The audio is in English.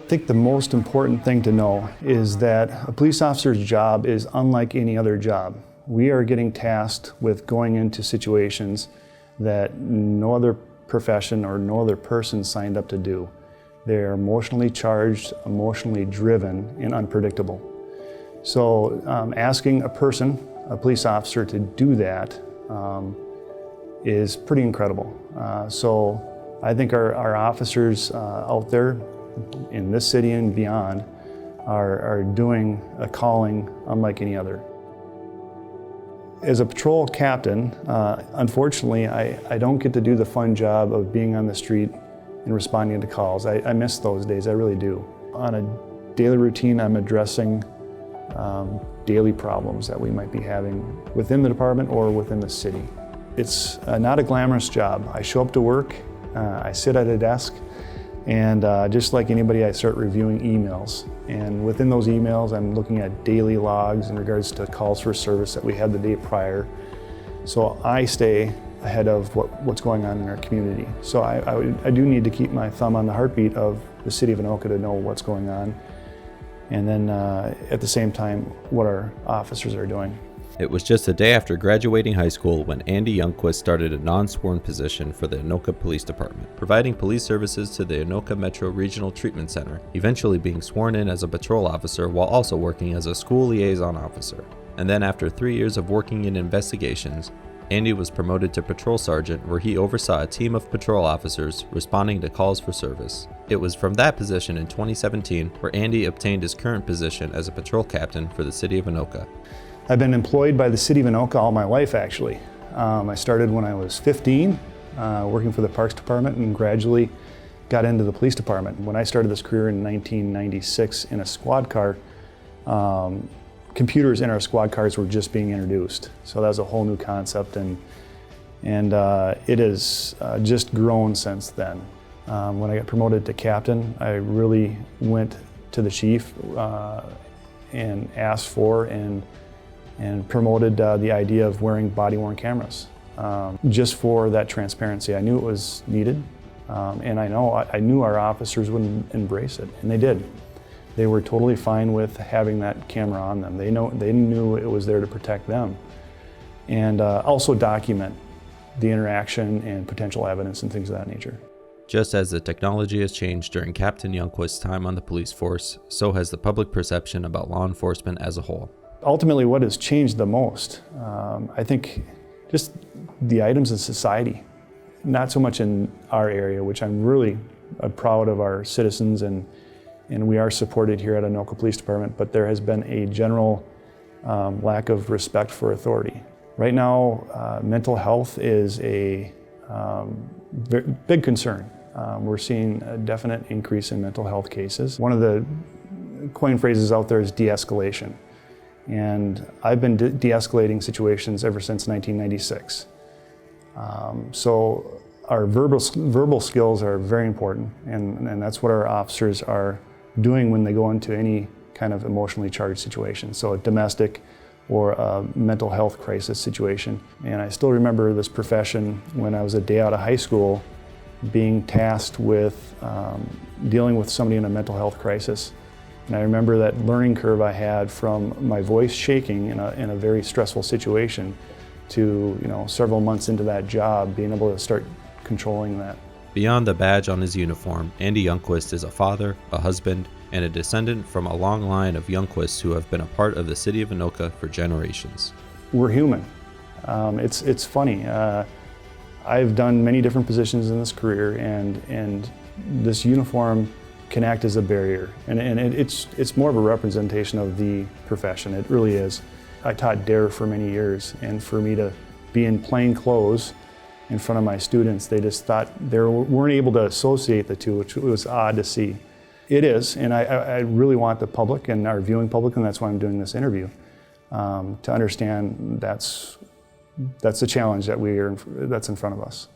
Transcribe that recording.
I think the most important thing to know is that a police officer's job is unlike any other job. We are getting tasked with going into situations that no other profession or no other person signed up to do. They're emotionally charged, emotionally driven, and unpredictable. So asking a person, a police officer, to do that is pretty incredible. So I think our officers out there in this city and beyond are doing a calling unlike any other. As a patrol captain, unfortunately, I don't get to do the fun job of being on the street and responding to calls. I miss those days, I really do. On a daily routine, I'm addressing daily problems that we might be having within the department or within the city. It's not a glamorous job. I show up to work, I sit at a desk, and just like anybody, I start reviewing emails. And within those emails, I'm looking at daily logs in regards to calls for service that we had the day prior. So I stay ahead of what's going on in our community. So I do need to keep my thumb on the heartbeat of the city of Anoka to know what's going on. And then at the same time, what our officers are doing. It was just a day after graduating high school when Andy Youngquist started a non-sworn position for the Anoka Police Department, providing police services to the Anoka Metro Regional Treatment Center, eventually being sworn in as a patrol officer while also working as a school liaison officer. And then after 3 years of working in investigations, Andy was promoted to patrol sergeant, where he oversaw a team of patrol officers responding to calls for service. It was from that position in 2017 where Andy obtained his current position as a patrol captain for the city of Anoka. I've been employed by the city of Anoka all my life, actually. I started when I was 15, working for the Parks Department, and gradually got into the police department. When I started this career in 1996 in a squad car, computers in our squad cars were just being introduced. So that was a whole new concept, and it has just grown since then. When I got promoted to captain, I really went to the chief and asked for and promoted the idea of wearing body-worn cameras, just for that transparency. I knew it was needed, and I knew our officers would embrace it, and they did. They were totally fine with having that camera on them. They knew it was there to protect them, and also document the interaction and potential evidence and things of that nature. Just as the technology has changed during Captain Youngquist's time on the police force, so has the public perception about law enforcement as a whole. Ultimately, what has changed the most, I think, just the items in society. Not so much in our area, which I'm really proud of our citizens, and we are supported here at Anoka Police Department, but there has been a general lack of respect for authority. Right now, mental health is a big concern. We're seeing a definite increase in mental health cases. One of the coin phrases out there is de-escalation. And I've been de-escalating situations ever since 1996. So our verbal skills are very important, and that's what our officers are doing when they go into any kind of emotionally charged situation. So a domestic or a mental health crisis situation. And I still remember this profession when I was a day out of high school being tasked with dealing with somebody in a mental health crisis. And I remember that learning curve I had from my voice shaking in a very stressful situation to, several months into that job, being able to start controlling that. Beyond the badge on his uniform, Andy Youngquist is a father, a husband, and a descendant from a long line of Youngquists who have been a part of the city of Anoka for generations. We're human. It's funny. I've done many different positions in this career, and this uniform can act as a barrier, and it's more of a representation of the profession. It really is. I taught DARE for many years, and for me to be in plain clothes in front of my students, they just thought they weren't able to associate the two, which was odd to see. It is, and I really want the public and our viewing public, and that's why I'm doing this interview, to understand that's the challenge that's in front of us.